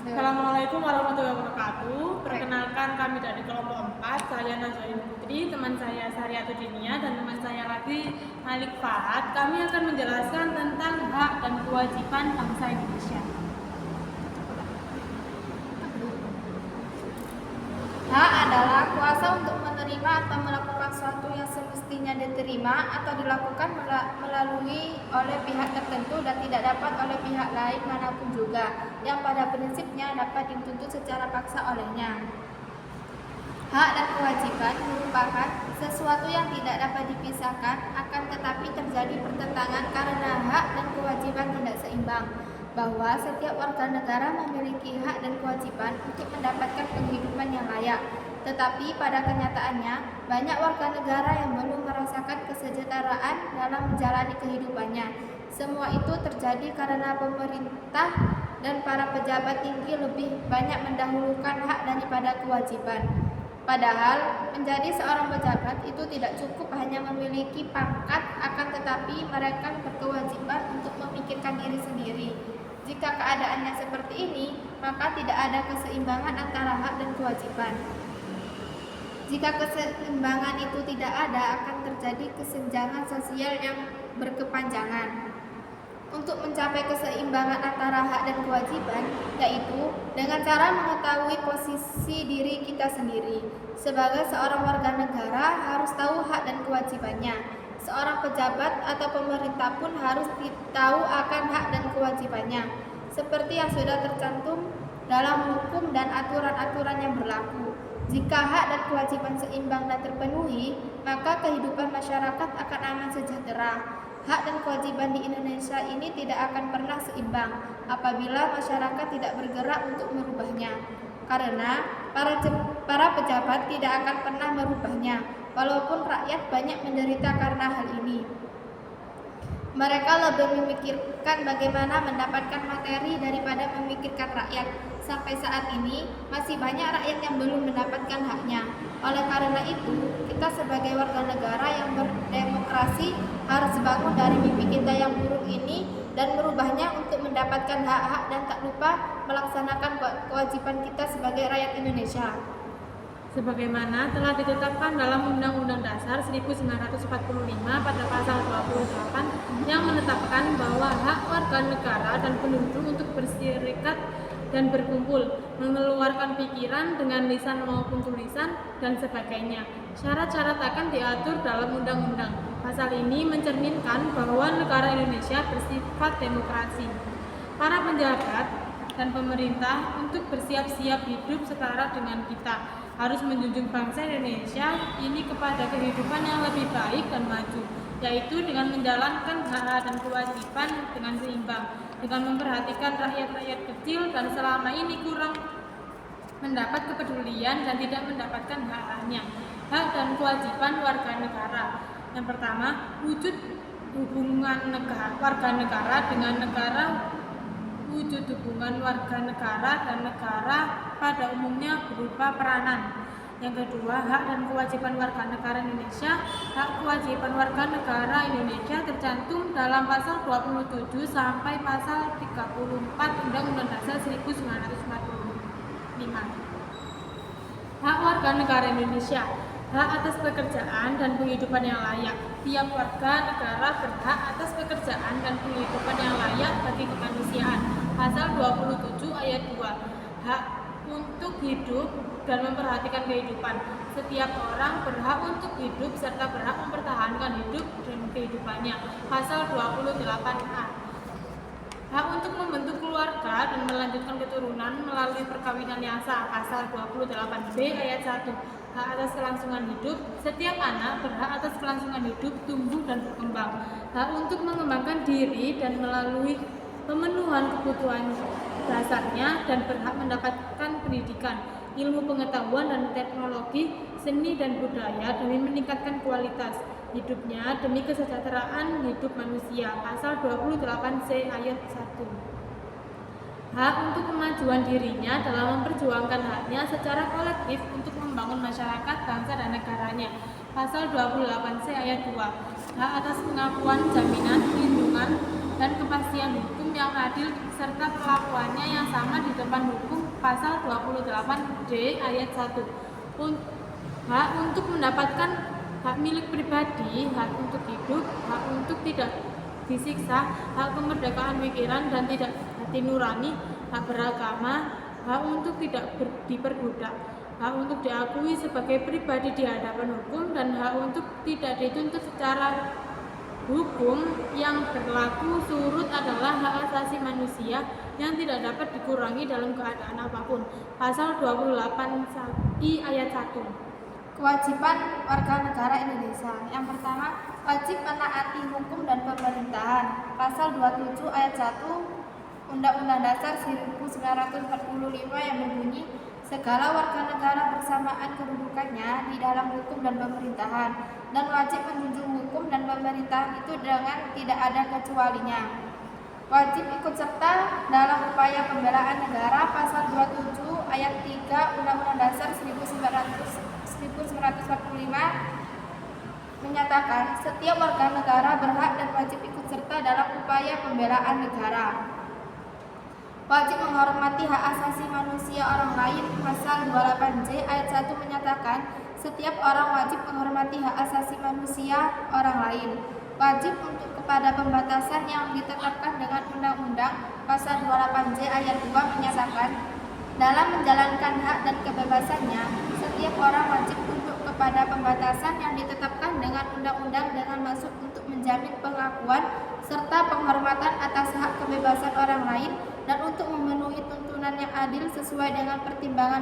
Assalamualaikum warahmatullahi wabarakatuh. Perkenalkan, kami dari kelompok 4, saya Nazwain Putri, teman saya Sariatul Dinia, dan teman saya lagi Malik Fahad. Kami akan menjelaskan tentang hak dan kewajiban bangsa Indonesia. Hak adalah kuasa untuk menerima atau melakukan sesuatu yang semestinya diterima atau dilakukan melalui oleh pihak tertentu dan tidak dapat oleh pihak lain manapun juga, yang pada prinsipnya dapat dituntut secara paksa olehnya. Hak dan kewajiban merupakan sesuatu yang tidak dapat dipisahkan, akan tetapi terjadi pertentangan karena hak dan kewajiban tidak seimbang, bahwa setiap warga negara memiliki hak dan kewajiban untuk mendapatkan penghidupan yang layak. Tetapi pada kenyataannya, banyak warga negara yang belum merasakan kesejahteraan dalam menjalani kehidupannya. Semua itu terjadi karena pemerintah dan para pejabat tinggi lebih banyak mendahulukan hak daripada kewajiban. Padahal, menjadi seorang pejabat itu tidak cukup hanya memiliki pangkat, akan tetapi mereka berkewajiban untuk memikirkan diri sendiri. Jika keadaannya seperti ini, maka tidak ada keseimbangan antara hak dan kewajiban. Jika keseimbangan itu tidak ada, akan terjadi kesenjangan sosial yang berkepanjangan. Untuk mencapai keseimbangan antara hak dan kewajiban, yaitu dengan cara mengetahui posisi diri kita sendiri. Sebagai seorang warga negara harus tahu hak dan kewajibannya. Seorang pejabat atau pemerintah pun harus tahu akan hak dan kewajibannya, seperti yang sudah tercantum dalam hukum dan aturan-aturan yang berlaku. Jika hak dan kewajiban seimbang dan terpenuhi, maka kehidupan masyarakat akan aman sejahtera. Hak dan kewajiban di Indonesia ini tidak akan pernah seimbang apabila masyarakat tidak bergerak untuk merubahnya, karena para pejabat tidak akan pernah merubahnya, walaupun rakyat banyak menderita karena hal ini. Mereka lebih memikirkan bagaimana mendapatkan materi daripada memikirkan rakyat. Sampai saat ini, masih banyak rakyat yang belum mendapatkan haknya. Oleh karena itu, kita sebagai warga negara yang berdemokrasi harus bangun dari mimpi kita yang buruk ini dan merubahnya untuk mendapatkan hak-hak dan tak lupa melaksanakan kewajiban kita sebagai rakyat Indonesia. Sebagaimana telah ditetapkan dalam Undang-Undang Dasar 1945 pada pasal 28 yang menetapkan bahwa hak warga negara dan penduduk untuk berserikat dan berkumpul, mengeluarkan pikiran dengan lisan maupun tulisan, dan sebagainya. Syarat-syarat akan diatur dalam undang-undang. Pasal ini mencerminkan bahwa negara Indonesia bersifat demokrasi. Para penjabat dan pemerintah untuk bersiap-siap hidup setara dengan kita, harus menjunjung bangsa Indonesia ini kepada kehidupan yang lebih baik dan maju, yaitu dengan menjalankan hak dan kewajiban dengan seimbang, dengan memperhatikan rakyat-rakyat kecil dan selama ini kurang mendapat kepedulian dan tidak mendapatkan hak-haknya. Hak dan kewajiban warga negara. Yang pertama, wujud hubungan warga negara dengan negara. Wujud hubungan warga negara dan negara pada umumnya berupa peranan. Yang kedua, hak dan kewajiban warga negara Indonesia. Hak kewajiban warga negara Indonesia tercantum dalam pasal 27 sampai pasal 34 Undang-Undang Dasar 1945. Hak warga negara Indonesia. Hak atas pekerjaan dan penghidupan yang layak. Tiap warga negara berhak atas pekerjaan dan penghidupan yang layak bagi kemanusiaan. Pasal 27 ayat 2. Hak untuk hidup dan memperhatikan kehidupan. Setiap orang berhak untuk hidup serta berhak mempertahankan hidup dan kehidupannya. Pasal 28A. Hak untuk membentuk keluarga dan melanjutkan keturunan melalui perkawinan yang sah. Pasal 28B ayat 1. Hak atas kelangsungan hidup. Setiap anak berhak atas kelangsungan hidup, tumbuh dan berkembang. Hak untuk mengembangkan diri dan melalui pemenuhan kebutuhan dasarnya dan berhak mendapatkan pendidikan, ilmu pengetahuan dan teknologi, seni dan budaya demi meningkatkan kualitas hidupnya demi kesejahteraan hidup manusia. Pasal 28C ayat 1. Hak untuk kemajuan dirinya dalam memperjuangkan haknya secara kolektif untuk membangun masyarakat, bangsa dan negaranya. Pasal 28C ayat 2. Hak atas pengakuan, jaminan, perlindungan dan kepastian hukum yang adil serta perlakuannya yang sama di depan hukum pasal 28D ayat 1. Hak untuk mendapatkan hak milik pribadi, hak untuk hidup, hak untuk tidak disiksa, hak kemerdekaan pikiran dan tidak hati nurani, hak beragama, hak untuk tidak diperbudak, hak untuk diakui sebagai pribadi di hadapan hukum, dan hak untuk tidak dituntut secara hukum yang berlaku surut adalah hak asasi manusia yang tidak dapat dikurangi dalam keadaan apapun. Pasal 28I ayat 1. Kewajiban warga negara Indonesia. Yang pertama, wajib menaati hukum dan pemerintahan. Pasal 27 ayat 1 Undang-Undang Dasar 1945 yang berbunyi, segala warga negara bersamaan kedudukannya di dalam hukum dan pemerintahan, dan wajib menjunjung hukum dan pemerintahan itu dengan tidak ada kecualinya. Wajib ikut serta dalam upaya pembelaan negara. Pasal 27 ayat 3 Undang-Undang Dasar 1945 menyatakan setiap warga negara berhak dan wajib ikut serta dalam upaya pembelaan negara. Wajib menghormati hak asasi manusia orang lain. Pasal 28J ayat 1 menyatakan setiap orang wajib menghormati hak asasi manusia orang lain. Wajib untuk kepada pembatasan yang ditetapkan dengan undang-undang. Pasal 28J ayat 2 menyatakan dalam menjalankan hak dan kebebasannya, setiap orang wajib tunduk kepada pembatasan yang ditetapkan dengan undang-undang dengan maksud untuk menjamin pengakuan serta penghormatan atas hak kebebasan orang lain dan untuk memenuhi tuntunan yang adil sesuai dengan pertimbangan